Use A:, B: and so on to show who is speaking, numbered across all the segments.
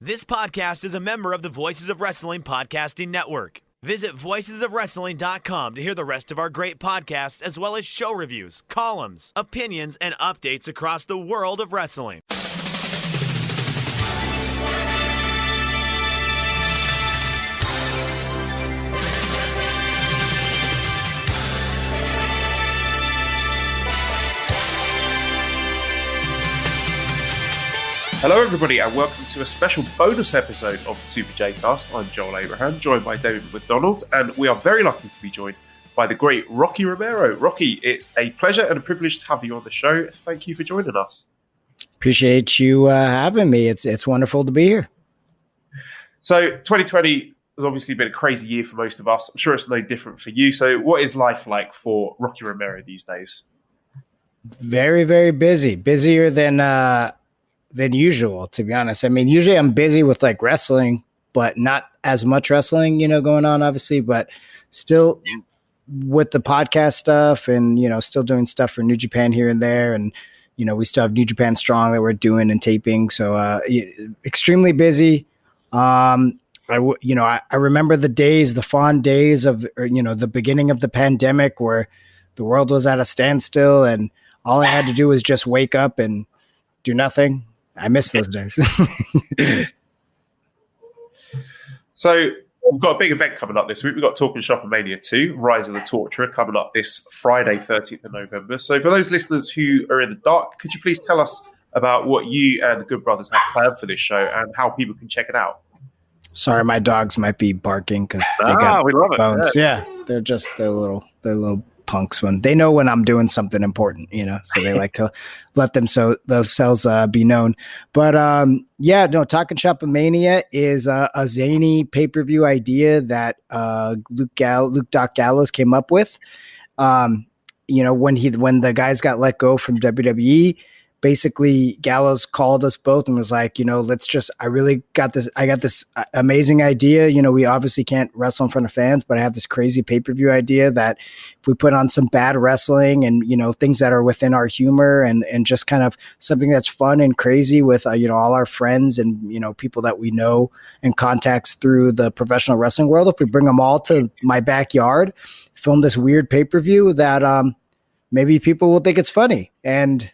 A: This podcast is a member of the Voices of Wrestling Podcasting Network. Visit voicesofwrestling.com to hear the rest of our great podcasts, as well as show reviews, columns, opinions, and updates across the world of wrestling.
B: Hello everybody and welcome to a special bonus episode of the Super J-Cast. I'm Joel Abraham, joined by Damon McDonald, and we are very lucky to be joined by the great Rocky Romero. Rocky, it's a pleasure and a privilege to have you on the show. Thank you for joining us.
C: Appreciate you having me. It's wonderful to be here.
B: So 2020 has obviously been a crazy year for most of us. I'm sure it's no different for you. So what is life like for Rocky Romero these days?
C: Very, very busy. Busier than usual, to be honest. I mean, usually I'm busy with like wrestling, but not as much wrestling, going on, obviously, but still with the podcast stuff and, still doing stuff for New Japan here and there. And, we still have New Japan Strong that we're doing and taping. So extremely busy. I remember the fond days of, the beginning of the pandemic where the world was at a standstill and all I had to do was just wake up and do nothing. I miss those days.
B: So we've got a big event coming up this week. We've got Talking Shop-A-Mania 2, Rise of the Torturer, coming up this Friday, 30th of November. So for those listeners who are in the dark, could you please tell us about what you and the Good Brothers have planned for this show and how people can check it out?
C: Sorry, my dogs might be barking because they got
B: we love
C: bones. Yeah, they're little punks when they know when I'm doing something important, so they like to let themselves be known. But Talking Shop-A-Mania is a zany pay-per-view idea that Luke Doc Gallows came up with. When the guys got let go from WWE, basically Gallows called us both and was like, I got this amazing idea. We obviously can't wrestle in front of fans, but I have this crazy pay-per-view idea that if we put on some bad wrestling and, things that are within our humor and just kind of something that's fun and crazy with, all our friends and, people that we know and contacts through the professional wrestling world, if we bring them all to my backyard, film this weird pay-per-view that maybe people will think it's funny. And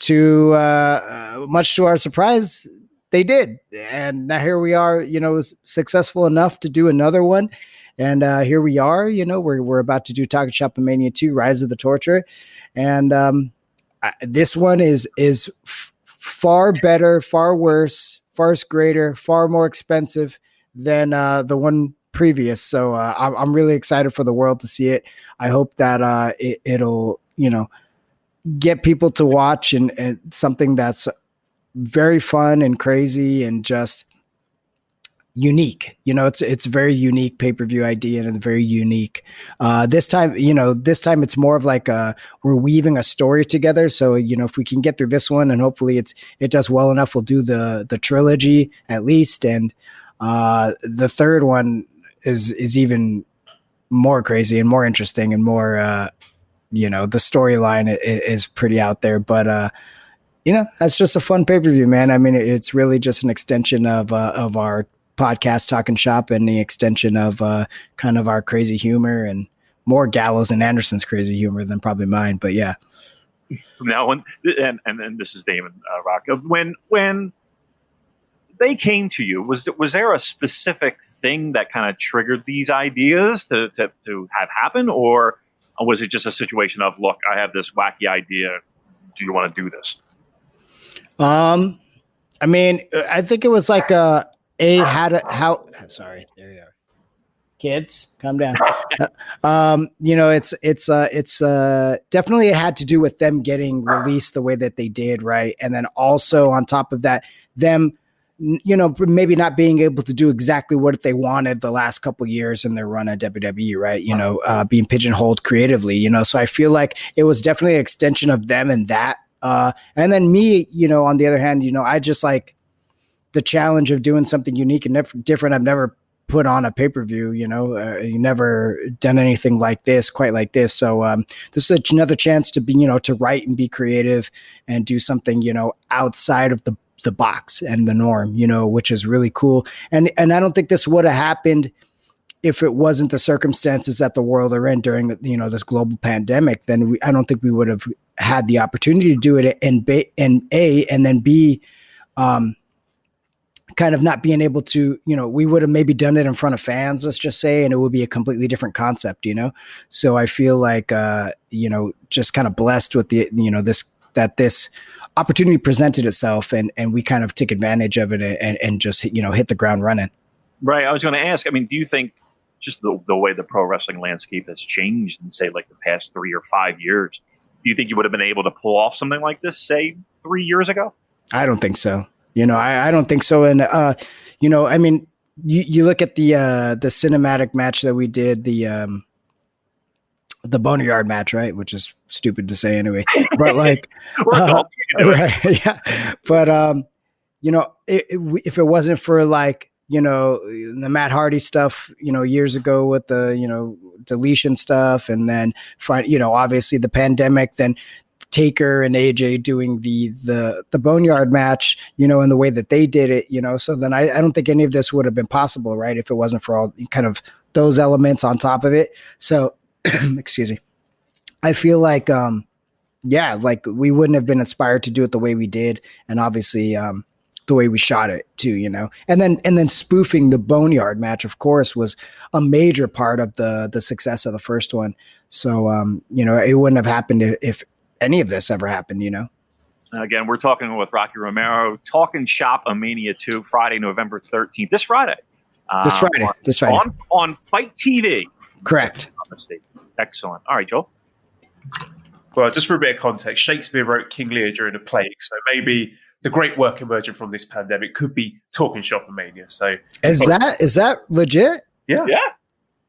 C: much to our surprise, they did. And now here we are, was successful enough to do another one. And here we are, we're about to do Talking Shop-A-Mania 2, Rise of the Torturer. And this one is far better, far worse, far greater, far more expensive than the one previous. So I'm really excited for the world to see it. I hope that it'll, get people to watch and something that's very fun and crazy and just unique. It's a very unique pay-per-view idea and a very unique. This time it's more of like we're weaving a story together. So, if we can get through this one and hopefully it does well enough, we'll do the trilogy at least. And the third one is even more crazy and more interesting and more, the storyline is pretty out there, but that's just a fun pay-per-view, man. I mean, it's really just an extension of our podcast Talking Shop and the extension of kind of our crazy humor and more Gallows and Anderson's crazy humor than probably mine. But yeah.
D: Now, and this is Damon Rock. When they came to you, was there a specific thing that kind of triggered these ideas to have happen, or was it just a situation of, look, I have this wacky idea. Do you want to do this?
C: I mean, I think it was like sorry, there you are. Kids, calm down. It's definitely it had to do with them getting released the way that they did, right? And then also on top of that, them maybe not being able to do exactly what they wanted the last couple of years in their run at WWE, right? Being pigeonholed creatively, so I feel like it was definitely an extension of them and that. And then me, on the other hand, I just like the challenge of doing something unique and different. I've never put on a pay-per-view, you never done anything like this, quite like this. So this is another chance to be, to write and be creative and do something, outside of the the box and the norm, which is really cool. And I don't think this would have happened if it wasn't the circumstances that the world are in during this global pandemic. Then I don't think we would have had the opportunity to do it, and then B, kind of not being able to, we would have maybe done it in front of fans, let's just say, and it would be a completely different concept, So I feel like, just kind of blessed with the, this opportunity presented itself, and we kind of took advantage of it and just, hit the ground running.
D: Right. I was going to ask, I mean, do you think just the way the pro wrestling landscape has changed in, say, like the past 3 or 5 years, do you think you would have been able to pull off something like this, say, 3 years ago? I
C: don't think so. I don't think so. And, I mean, you look at the cinematic match that we did, the Boneyard match, right? Which is stupid to say anyway, but like, right, yeah. But, if it wasn't for like, the Matt Hardy stuff, years ago with the, deletion stuff, and then, obviously the pandemic, then Taker and AJ doing the Boneyard match, and the way that they did it, so then I don't think any of this would have been possible, right? If it wasn't for all kind of those elements on top of it. So, excuse me. I feel like, like we wouldn't have been inspired to do it the way we did. And obviously, the way we shot it too, and then spoofing the Boneyard match, of course, was a major part of the success of the first one. So, it wouldn't have happened if any of this ever happened,
D: Again, we're talking with Rocky Romero, talking Shop-A-Mania 2, Friday, November 13th. This Friday.
C: This Friday.
D: On Fight TV.
C: Correct.
D: Excellent. All right, Joel.
B: Well, just for a bit of context, Shakespeare wrote King Lear during a plague, so maybe the great work emerging from this pandemic could be talking Shop-A-Mania. So
C: is that legit?
B: Yeah.
D: Yeah.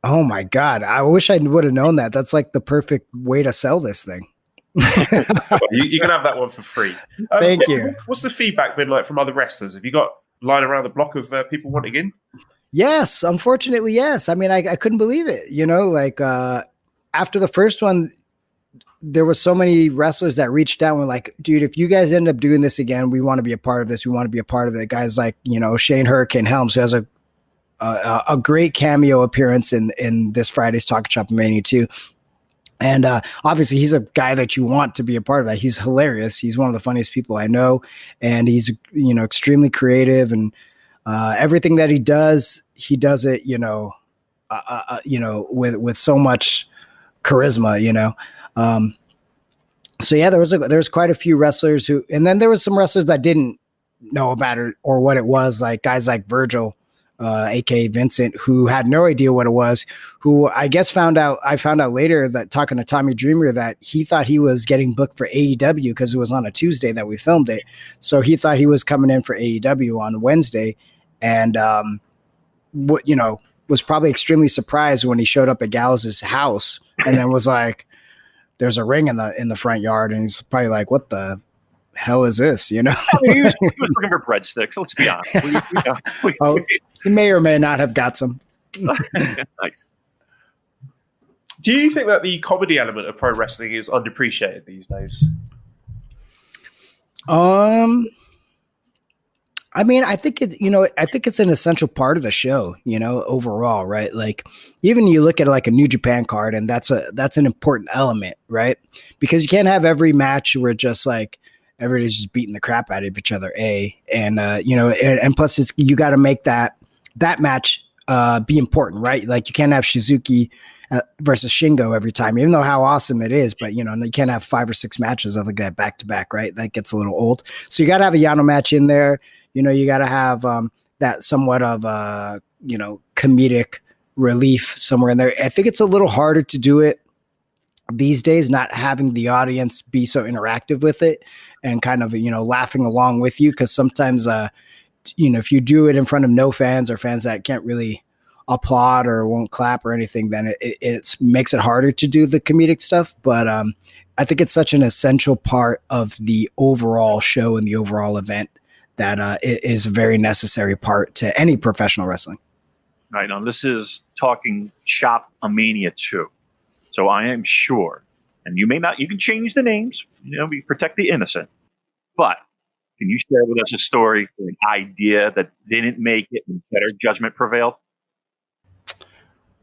C: Oh my God. I wish I would have known that. That's like the perfect way to sell this thing.
B: You can have that one for free.
C: Thank you.
B: What's the feedback been like from other wrestlers? Have you got line around the block of people wanting in?
C: Yes, unfortunately, yes. I mean, I couldn't believe it. Like after the first one, there were so many wrestlers that reached out and were like, dude, if you guys end up doing this again, we want to be a part of this. We want to be a part of it. Guys like, Shane Hurricane Helms, who has a great cameo appearance in this Friday's Talk Shop-A-Mania 2. And obviously, he's a guy that you want to be a part of that. He's hilarious. He's one of the funniest people I know, and he's extremely creative, and everything that he does it with so much charisma. So yeah, there was quite a few wrestlers who, and then there was some wrestlers that didn't know about it or what it was, like guys like Virgil, aka Vincent, who had no idea what it was, who I guess I found out later that talking to Tommy Dreamer that he thought he was getting booked for AEW because it was on a Tuesday that we filmed it. So he thought he was coming in for AEW on Wednesday, and was probably extremely surprised when he showed up at Gallows' house and then was like, there's a ring in the front yard, and he's probably like, what the hell is this?
D: I mean, he was looking for breadsticks. Let's be honest.
C: He may or may not have got some.
D: Nice.
B: Do you think that the comedy element of pro wrestling is underappreciated these days?
C: I mean, I think it's an essential part of the show, overall, right? Like, even you look at like a New Japan card, and that's an important element, right? Because you can't have every match where just like everybody's just beating the crap out of each other, and plus you got to make that match be important, right? Like, you can't have Shizuki versus Shingo every time, even though how awesome it is, but you can't have 5 or 6 matches of like that back to back, right? That gets a little old. So you got to have a Yano match in there. You got to have that somewhat of comedic relief somewhere in there. I think it's a little harder to do it these days, not having the audience be so interactive with it and kind of, laughing along with you. Cause sometimes, if you do it in front of no fans or fans that can't really applaud or won't clap or anything, then it makes it harder to do the comedic stuff. But I think it's such an essential part of the overall show and the overall event that it is a very necessary part to any professional wrestling.
D: Right. Now, this is talking Shop-A-Mania 2. So I am sure, and you can change the names, we protect the innocent, but Can you share with us a story, an idea that didn't make it and better judgment prevailed?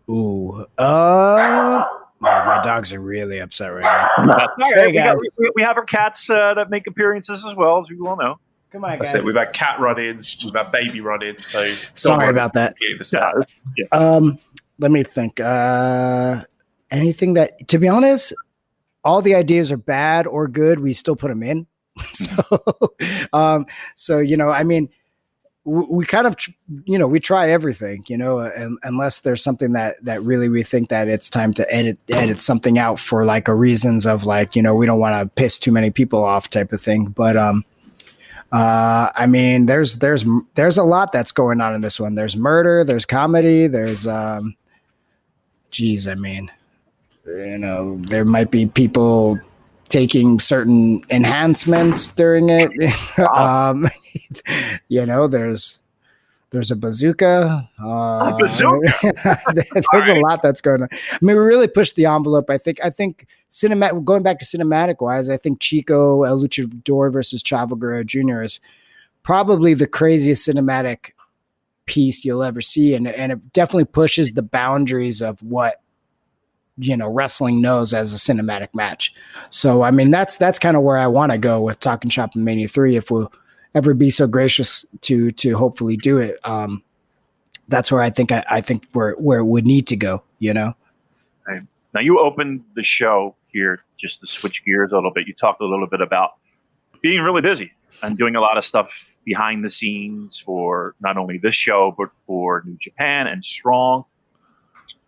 C: Ooh. My dogs are really upset right now.
D: That's all right.
C: Hey, guys.
D: We have our cats that make appearances as well, as you all know.
C: Come on,
B: That's
C: guys.
B: it. We've had cat run-ins, we've had baby run-ins. So
C: Sorry about that. Let me think. Anything that, to be honest, all the ideas are bad or good, we still put them in. So you know, I mean, we kind of, you know, we try everything, you know, and unless there's something that really we think that it's time to edit something out for like a reasons of like, you know, we don't want to piss too many people off type of thing. But I mean, there's a lot that's going on in this one. There's murder, there's comedy, there's geez, I mean, you know, there might be people taking certain enhancements during it. You know, there's a bazooka. There's a lot that's going on. I mean, we really pushed the envelope. I think cinematic, going back to cinematic wise, I think Chico El Luchador versus Chavo Guerrero Jr. is probably the craziest cinematic piece you'll ever see. And it definitely pushes the boundaries of what, you know, wrestling knows as a cinematic match. So, I mean, that's kind of where I want to go with Talking Shop-A-Mania 3. If we'll ever be so gracious to hopefully do it. That's where I think where it would need to go, you know?
D: Right. Now you opened the show here, just to switch gears a little bit. You talked a little bit about being really busy and doing a lot of stuff behind the scenes for not only this show, but for New Japan and Strong.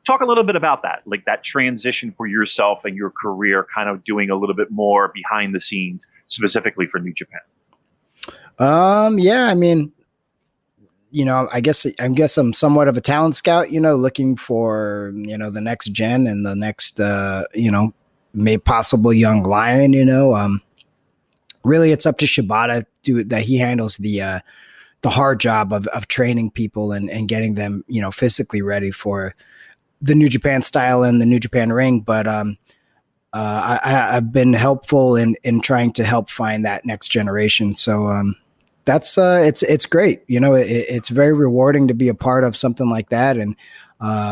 D: Talk a little bit about that, like that transition for yourself and your career, kind of doing a little bit more behind the scenes, specifically for New Japan.
C: Yeah, I mean, you know, I guess I'm somewhat of a talent scout, you know, looking for, you know, the next gen and the next, you know, maybe possible young lion, you know. Really, it's up to Shibata that he handles the hard job of training people and getting them, you know, physically ready for the New Japan style and the New Japan ring. But I've been helpful in trying to help find that next generation. So that's it's great. You know, it's very rewarding to be a part of something like that. And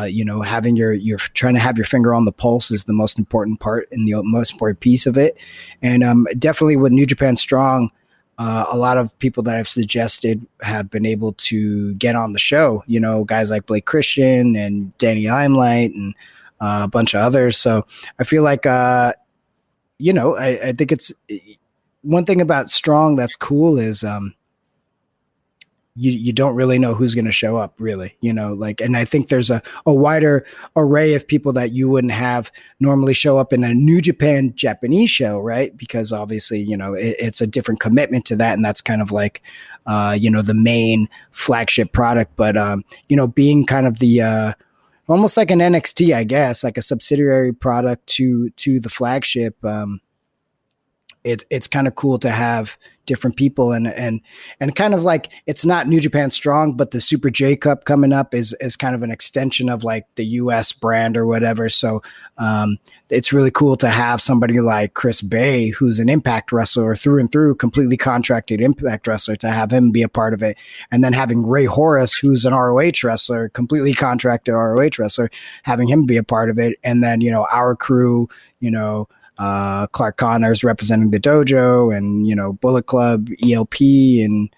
C: you know, having you're trying to have your finger on the pulse is the most important part and the most important piece of it. And definitely with New Japan Strong, a lot of people that I've suggested have been able to get on the show, you know, guys like Blake Christian and Danny Limelight and a bunch of others. So I feel like, you know, I think it's one thing about Strong that's cool is you don't really know who's going to show up, really, you know, like, and I think there's a wider array of people that you wouldn't have normally show up in a New Japan Japanese show, right? Because obviously, you know, it's a different commitment to that. And that's kind of like, you know, the main flagship product. But, you know, being kind of the, almost like an NXT, I guess, like a subsidiary product to the flagship, it's kind of cool to have different people and kind of like, it's not New Japan Strong, but the Super J Cup coming up is kind of an extension of like the US brand or whatever. So it's really cool to have somebody like Chris Bay, who's an Impact wrestler through and through, completely contracted Impact wrestler, to have him be a part of it. And then having Ray Horace, who's an ROH wrestler, completely contracted ROH wrestler, having him be a part of it. And then, you know, our crew, you know, Clark Connors representing the dojo, and, you know, Bullet Club, ELP, and,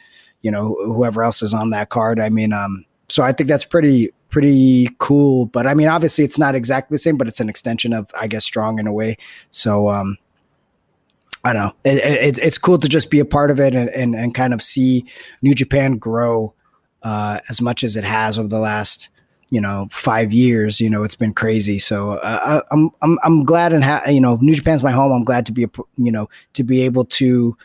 C: you know, whoever else is on that card. I mean, so I think that's pretty cool. But I mean, obviously it's not exactly the same, but it's an extension of, I guess, Strong in a way. So I don't know. It's cool to just be a part of it and kind of see New Japan grow as much as it has over the last, you know, 5 years. You know, it's been crazy. So I'm glad, and you know, New Japan's my home. I'm glad to be to be able to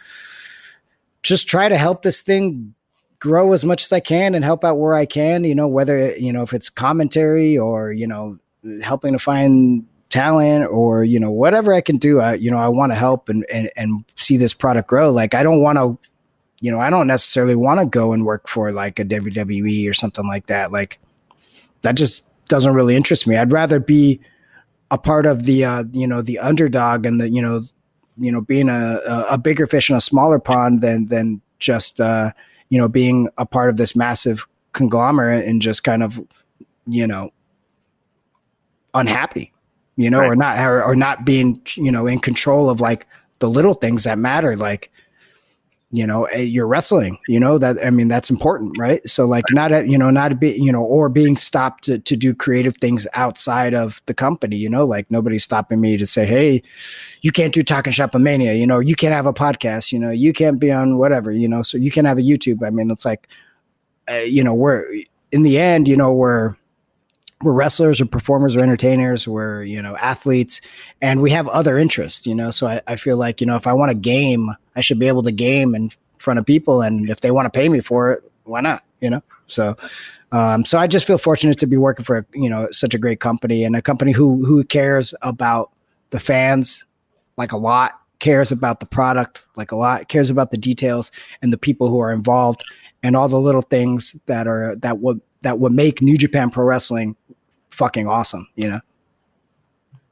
C: just try to help this thing grow as much as I can and help out where I can, you know, whether, you know, if it's commentary or, you know, helping to find talent or, you know, whatever I can do. You know, I want to help and see this product grow. Like, I don't want to, you know, I don't necessarily want to go and work for like a WWE or something like that. Like, that just doesn't really interest me. I'd rather be a part of the, you know, the underdog and the, you know, being a bigger fish in a smaller pond than just, being a part of this massive conglomerate and just kind of, unhappy,
D: Right.
C: or not being, in control of like the little things that matter. Like, you're wrestling, that's important. Right. So like not to be, or being stopped to do creative things outside of the company, like nobody's stopping me to say, hey, you can't do Talking Shop-A-Mania, you can't have a podcast, you can't be on whatever, so you can have a YouTube. I mean, it's like, we're in the end, we're wrestlers or performers or entertainers, we're, athletes, and we have other interests, so I feel like, if I want to game, I should be able to game in front of people. And if they want to pay me for it, why not, So, so I just feel fortunate to be working for, such a great company, and a company who cares about the fans, like a lot, cares about the product, like a lot, cares about the details and the people who are involved and all the little things that would make New Japan Pro Wrestling fucking awesome,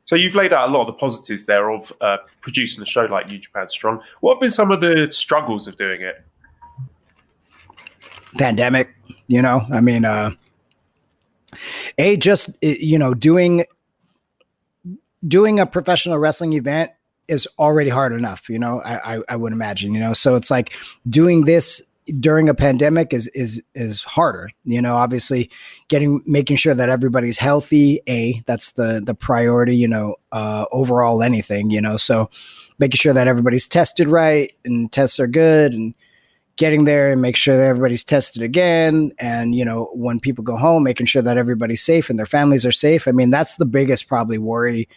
B: So you've laid out a lot of the positives there of producing a show like New Japan Strong. What have been some of the struggles of doing it?
C: Pandemic, I mean, doing a professional wrestling event is already hard enough, I would imagine, so it's like doing this during a pandemic is harder, obviously making sure that everybody's healthy. That's the priority, overall anything, so making sure that everybody's tested right and tests are good, and getting there and make sure that everybody's tested again. And, when people go home, making sure that everybody's safe and their families are safe. I mean, that's the biggest probably worry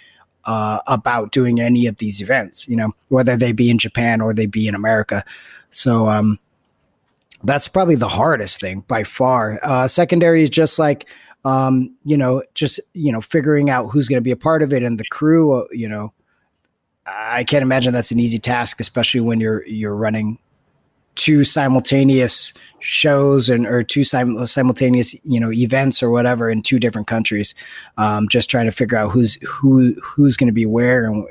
C: about doing any of these events, whether they be in Japan or they be in America. So, that's probably the hardest thing by far. Secondary is just like, figuring out who's going to be a part of it and the crew. I can't imagine that's an easy task, especially when you're running two simultaneous shows or two simultaneous events or whatever in two different countries. Just trying to figure out who's going to be where, and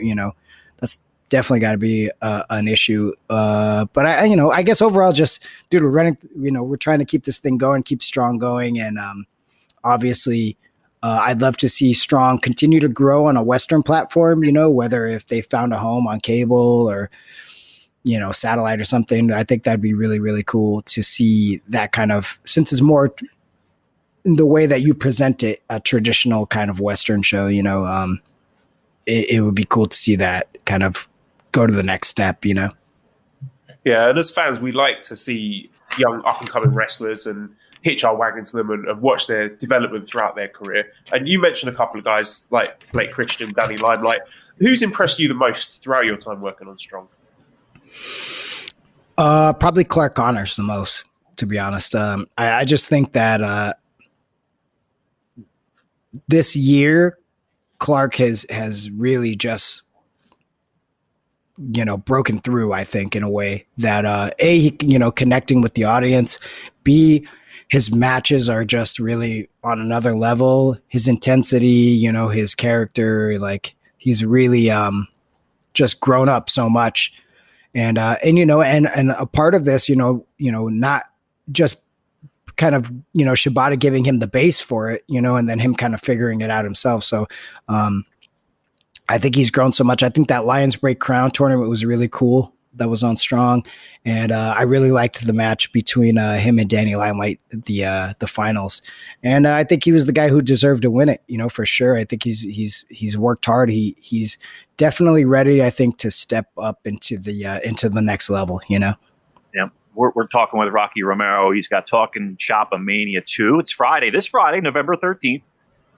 C: that's definitely got to be an issue. But I guess overall, just dude, we're running. We're trying to keep this thing going, keep Strong going, and obviously, I'd love to see Strong continue to grow on a Western platform. Whether if they found a home on cable or satellite or something. I think that'd be really, really cool to see that kind of, since it's more the way that you present it, a traditional kind of Western show. It would be cool to see that kind of go to the next step, Yeah,
B: and as fans, we like to see young up-and-coming wrestlers and hitch our wagon to them and watch their development throughout their career. And you mentioned a couple of guys like Blake Christian, Danny Limelight. Who's impressed you the most throughout your time working on Strong?
C: Probably Clark Connors the most, to be honest. I just think that this year, Clark has really just broken through, I think, in a way that he connecting with the audience, B, his matches are just really on another level, his intensity, his character, like he's really just grown up so much. And a part of this, not just kind of, Shibata giving him the base for it, and then him kind of figuring it out himself. So, I think he's grown so much. I think that Lions Break Crown tournament was really cool. That was on Strong. And, I really liked the match between, him and Danny Limelight, the finals. And I think he was the guy who deserved to win it, for sure. I think he's worked hard. He's definitely ready, I think, to step up into the next level, Yeah.
D: We're talking with Rocky Romero. He's got Talking Shop-A-Mania 2. It's this Friday, November 13th,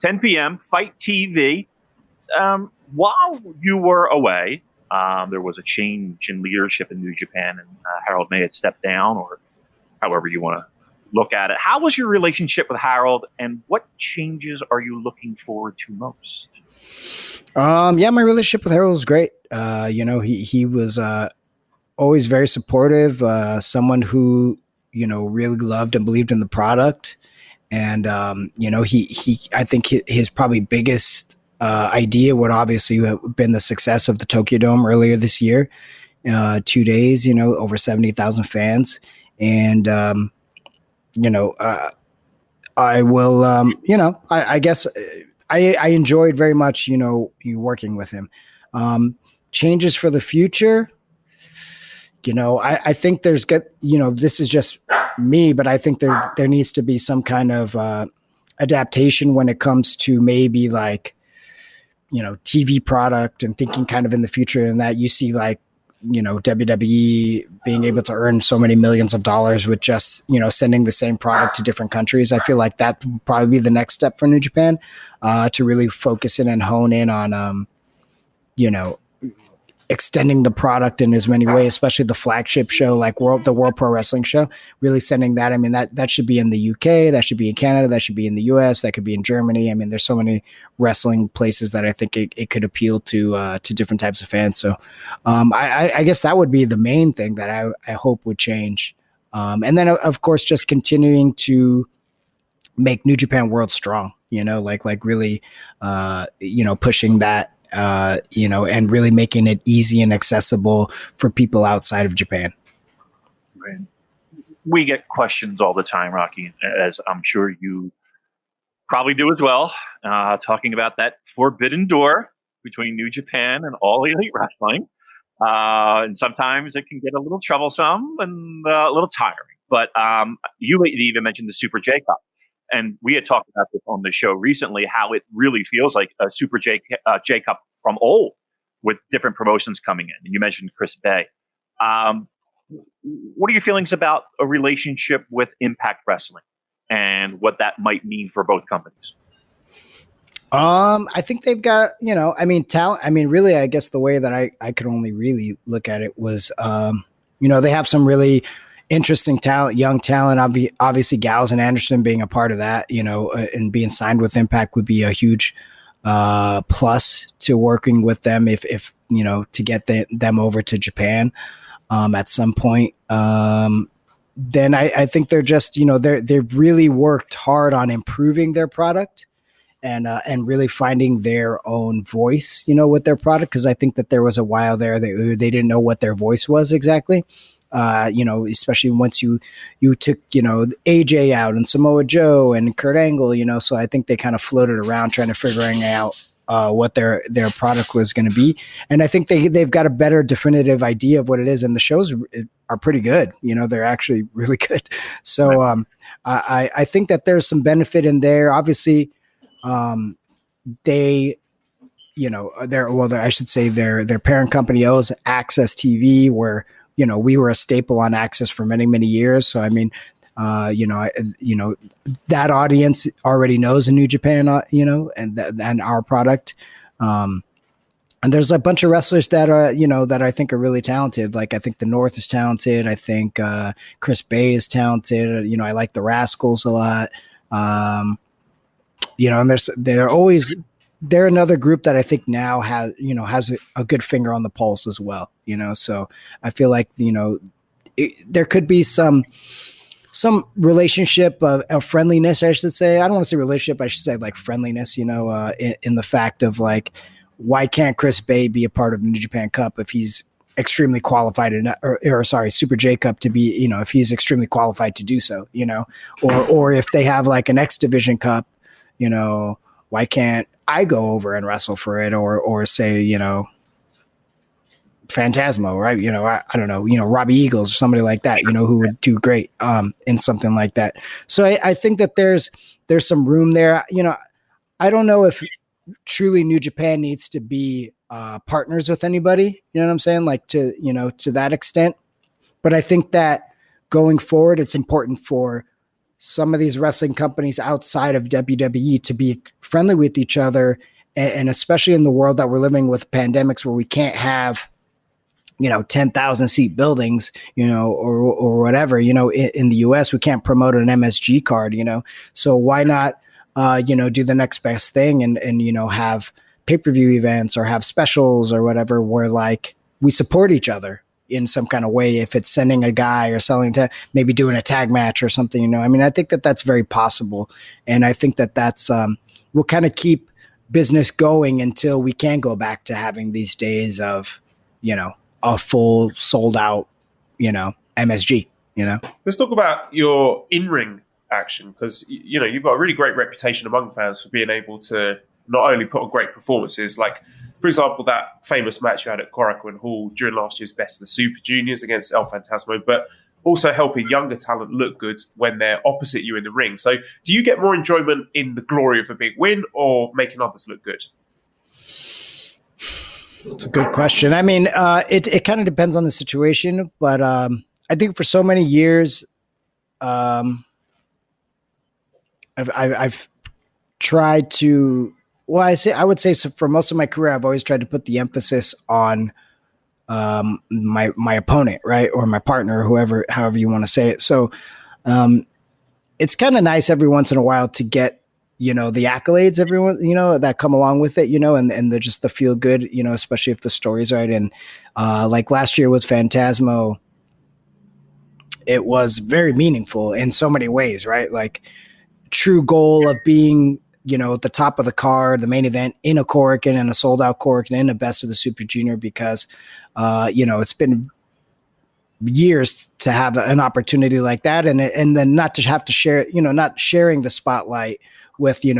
D: 10 p.m., Fight TV. While you were away, there was a change in leadership in New Japan, and Harold Meij had stepped down, or however you want to look at it. How was your relationship with Harold, and what changes are you looking forward to most?
C: Yeah, my relationship with Harold was great. He was always very supportive, someone who, really loved and believed in the product. And, I think his probably biggest idea would obviously have been the success of the Tokyo Dome earlier this year. 2 days, over 70,000 fans. And, I will, I guess I enjoyed very much, you working with him. Changes for the future. I think this is just me, but I think there needs to be some kind of adaptation when it comes to maybe like, TV product and thinking kind of in the future, and that you see like, WWE being able to earn so many millions of dollars with just, sending the same product to different countries. I feel like that would probably be the next step for New Japan, to really focus in and hone in on, extending the product in as many ways, especially the flagship show, like the World Pro Wrestling show, really sending that. I mean, that should be in the UK, that should be in Canada, that should be in the US, that could be in Germany. I mean, there's so many wrestling places that I think it could appeal to different types of fans. So I guess that would be the main thing that I hope would change. And then of course, just continuing to make New Japan World strong, like really, pushing that, and really making it easy and accessible for people outside of Japan.
D: Right. We get questions all the time, Rocky, as I'm sure you probably do as well, talking about that forbidden door between New Japan and All Elite Wrestling. And sometimes it can get a little troublesome and a little tiring. But you even mentioned the Super J Cup. And we had talked about this on the show recently, how it really feels like a Super J Cup from old, with different promotions coming in. And you mentioned Chris Bay. What are your feelings about a relationship with Impact Wrestling and what that might mean for both companies?
C: I think they've got, talent. I mean, really, I guess the way that I could only really look at it was, they have some really interesting talent, young talent. Obviously, Gallows and Anderson being a part of that, and being signed with Impact would be a huge plus to working with them if to get them over to Japan at some point. Then I think they're just, they've really worked hard on improving their product and really finding their own voice, with their product. Cause I think that there was a while there they didn't know what their voice was exactly. Especially once you took, AJ out and Samoa Joe and Kurt Angle, so I think they kind of floated around trying to figuring out what their product was going to be. And I think they've got a better definitive idea of what it is. And the shows are pretty good. They're actually really good. So I think that there's some benefit in there. Obviously, they, I should say their parent company owns Access TV, where, we were a staple on Access for many, many years. So, I mean, that audience already knows in New Japan, and our product. And there's a bunch of wrestlers that are, that I think are really talented. Like, I think the North is talented. I think Chris Bay is talented. I like the Rascals a lot. And they're another group that I think now has a good finger on the pulse as well, so I feel like, there could be some relationship of friendliness, I should say. I don't want to say relationship. I should say like friendliness, in the fact of like, why can't Chris Bay be a part of the New Japan Cup if he's extremely qualified Super J Cup to be, if he's extremely qualified to do so, or if they have like an X Division Cup, why can't I go over and wrestle for it, or say, Phantasmo, right? I don't know, Robbie Eagles or somebody like that, who would do great in something like that. So I think that there's some room there. I don't know if truly New Japan needs to be partners with anybody, you know what I'm saying? Like to that extent. But I think that going forward, it's important for some of these wrestling companies outside of WWE to be friendly with each other. And especially in the world that we're living with pandemics, where we can't have, 10,000 seat buildings, or whatever, in the US, we can't promote an MSG card, so why not, do the next best thing and have pay-per-view events or have specials or whatever, where like we support each other in some kind of way. If it's sending a guy or selling to maybe doing a tag match or something, I mean, I think that that's very possible. And I think that that's, will kind of keep business going until we can go back to having these days of, a full sold out, MSG,
B: Let's talk about your in-ring action, because you've got a really great reputation among fans for being able to not only put on great performances, like for example that famous match you had at Korakuen Hall during last year's Best of the Super Juniors against El Fantasmo, but also helping younger talent look good when they're opposite you in the ring. So do you get more enjoyment in the glory of a big win or making others look good?
C: It's a good question. I mean, it kind of depends on the situation, but I think for so many years, I've tried to. Well, I would say so for most of my career, I've always tried to put the emphasis on my opponent, right, or my partner, or however you want to say it. So it's kind of nice every once in a while to get the accolades, everyone that come along with it, and just the feel good, especially if the story's right. And like last year with Phantasmo, it was very meaningful in so many ways, right? Like true goal of being at the top of the card, the main event in a Korakuen and a sold out Korakuen in the Best of the Super Junior, because it's been years to have an opportunity like that, and then not to have to share, not sharing the spotlight with 3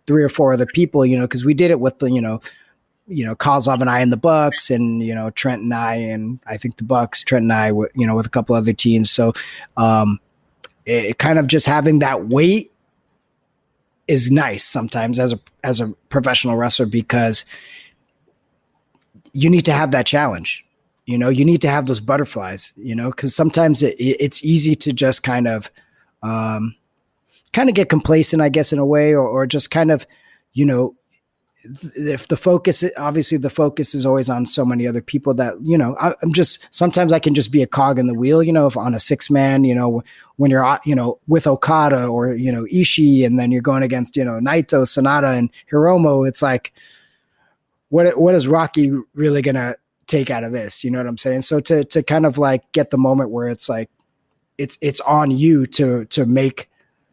C: or 4 other people, because we did it with the Kozlov and I and the Bucks, and Trent and I think the Bucks, Trent and I, with a couple other teams. So it kind of just having that weight is nice sometimes as a professional wrestler, because you need to have that challenge. You need to have those butterflies, because sometimes it's easy to just kind of get complacent, I guess, in a way, or just kind of, if the focus is always on so many other people that, sometimes I can just be a cog in the wheel, if on a 6-man, when you're, with Okada or, Ishii, and then you're going against, Naito, Sonata, and Hiromu, it's like, what is Rocky really going to take out of this? You know what I'm saying? So to kind of like get the moment where it's like, it's on you to make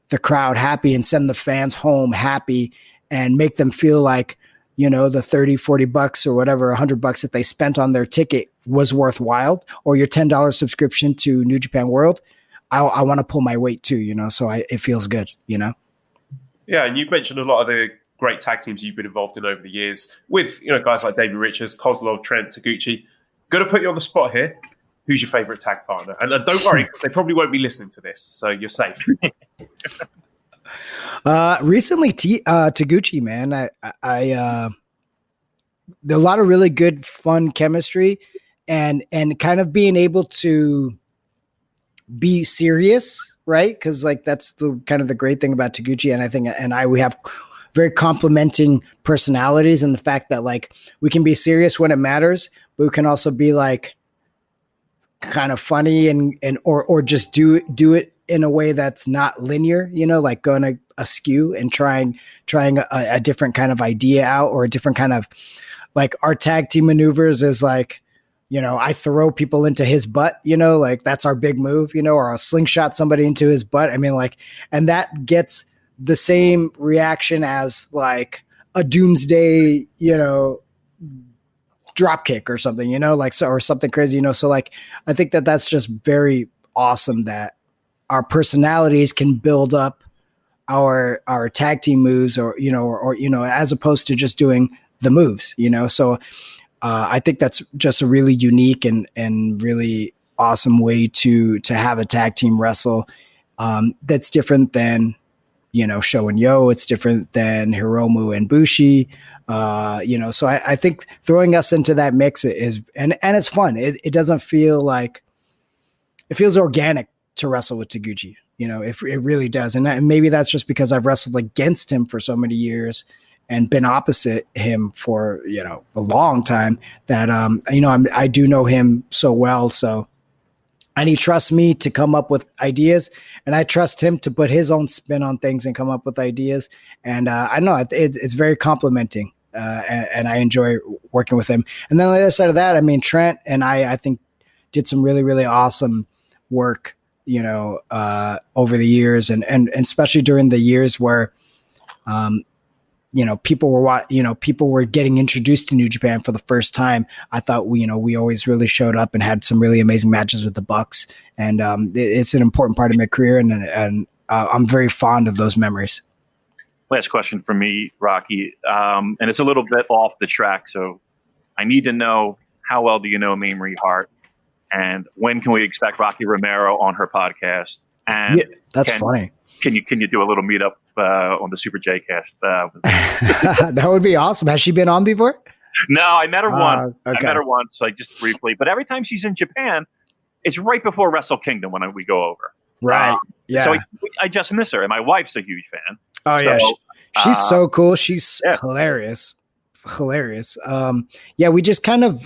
C: the crowd happy and send the fans home happy and make them feel like, the $30-$40 or whatever, $100 that they spent on their ticket was worthwhile, or your $10 subscription to New Japan World. I want to pull my weight too, so it feels good, Yeah.
B: And you've mentioned a lot of the great tag teams you've been involved in over the years with, guys like David Richards, Kozlov, Trent, Taguchi. Going to put you on the spot here. Who's your favorite tag partner? And don't worry, because they probably won't be listening to this, so you're safe.
C: Recently, Taguchi, man, I a lot of really good, fun chemistry, and kind of being able to be serious, right? Because like that's the kind of the great thing about Taguchi, and I think we have very complementing personalities, and the fact that like we can be serious when it matters, but we can also be like kind of funny or just do it in a way that's not linear, like going askew and trying a different kind of idea out, or a different kind of, like our tag team maneuvers is like, I throw people into his butt, like that's our big move, or I'll slingshot somebody into his butt. I mean, like, and that gets the same reaction as like a doomsday, drop kick or something, like, so, or something crazy, so like, I think that's just very awesome that our personalities can build up our tag team moves, or as opposed to just doing the moves, so I think that's just a really unique and really awesome way to have a tag team wrestle. That's different than, Sho and Yo. It's different than Hiromu and Bushi. So I think throwing us into that mix is, and it's fun. It doesn't feel like, it feels organic to wrestle with Taguchi. It really does. And maybe that's just because I've wrestled against him for so many years and been opposite him for, a long time, that, I do know him so well. So, and he trusts me to come up with ideas, and I trust him to put his own spin on things and come up with ideas. And I know it's very complimenting, and I enjoy working with him. And then on the other side of that, I mean, Trent and I think did some really, really awesome work, over the years, and especially during the years where people were getting introduced to New Japan for the first time. I thought we always really showed up and had some really amazing matches with the Bucks, and it's an important part of my career, and I'm very fond of those memories.
D: Last question for me, Rocky, and it's a little bit off the track, so I need to know, how well do you know Meij Hart, and when can we expect Rocky Romero on her podcast? And
C: yeah, that's funny.
D: Can you do a little meetup on the Super J Cast?
C: That would be awesome. Has she been on before?
D: No, I met her once.
C: Okay.
D: I met her once, like just briefly. But every time she's in Japan, it's right before Wrestle Kingdom when we go over.
C: Right. Yeah.
D: So I just miss her, and my wife's a huge fan.
C: Oh yeah, she's so cool. She's
D: yeah.
C: hilarious. Yeah, we just kind of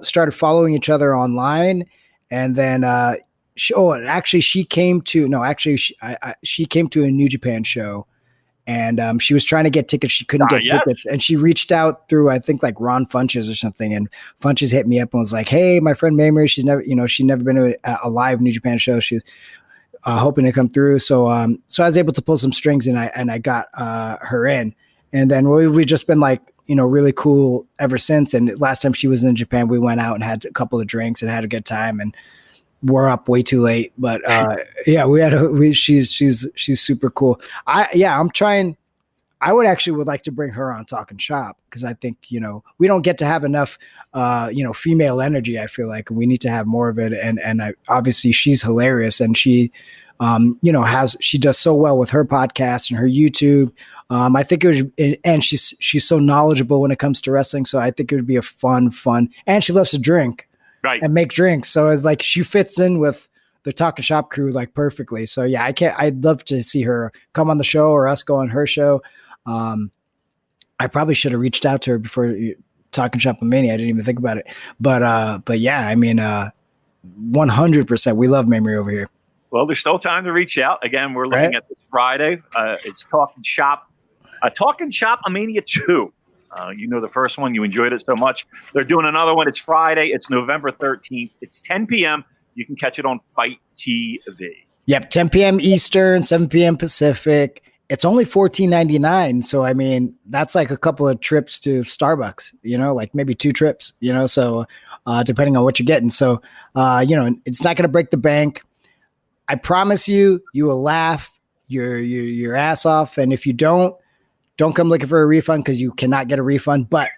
C: started following each other online, and then she came to a New Japan show, and she was trying to get tickets. She couldn't get tickets, and she reached out through, I think, like Ron Funches or something, and Funches hit me up and was like, "Hey, my friend Meij, she'd never been to a live New Japan show. She's hoping to come through." So I was able to pull some strings, and I got her in, and then we've just been like, really cool ever since. And last time she was in Japan, we went out and had a couple of drinks and had a good time, and we're up way too late. But yeah, she's super cool. I'm trying. I would like to bring her on Talking Shop, because I think, we don't get to have enough, female energy. I feel like we need to have more of it. And obviously she's hilarious, and she, she does so well with her podcast and her YouTube. I think and she's so knowledgeable when it comes to wrestling. So I think it would be a fun, and she loves to drink, right, and make drinks. So it's like she fits in with the Talking Shop crew like perfectly. So yeah, I'd love to see her come on the show, or us go on her show. I probably should have reached out to her before Talking Shop-A-Mania. I didn't even think about it, but yeah, I mean, 100%. We love Meij over here.
D: Well, there's still time to reach out. Again, we're looking at this Friday. It's Talking Shop, Talking Shop-A-Mania 2. The first one, you enjoyed it so much. They're doing another one. It's Friday. It's November 13th. It's 10 p.m. You can catch it on Fight TV.
C: Yep, 10 p.m. Eastern, 7 p.m. Pacific. It's only $14.99. So, I mean, that's like a couple of trips to Starbucks, like maybe 2 trips, so depending on what you're getting. So, it's not going to break the bank. I promise you will laugh your ass off. And if you don't come looking for a refund, because you cannot get a refund. But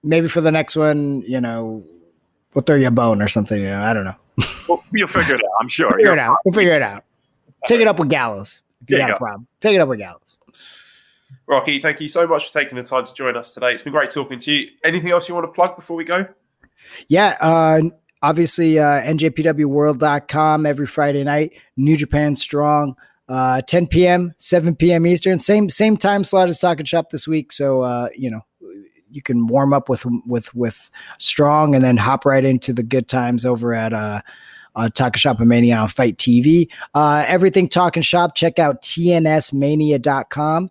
C: maybe for the next one, we'll throw you a bone or something. I don't know.
D: Well, you'll figure it out, I'm sure.
C: We'll figure it out. Take it up with Gallows. If you got a problem, take it up with Gallows.
B: Rocky, thank you so much for taking the time to join us today. It's been great talking to you. Anything else you want to plug before we go? Yeah,
C: obviously, NJPWworld.com every Friday night. New Japan Strong, 10 p.m., 7 p.m. Eastern. Same time slot as Talking Shop this week. So, you can warm up with Strong and then hop right into the good times over at Talking Shop-A-Mania on Fight TV. Everything Talking Shop, check out tnsmania.com.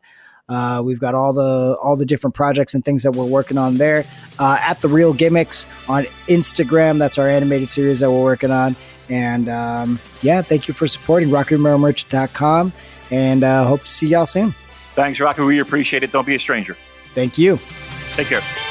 C: We've got all the different projects and things that we're working on there. At The Real Gimmicks on Instagram, that's our animated series that we're working on. And thank you for supporting RockyRomeroMerch.com, and hope to see y'all soon.
D: Thanks, Rocky. We appreciate it. Don't be a stranger.
C: Thank you.
D: Take care.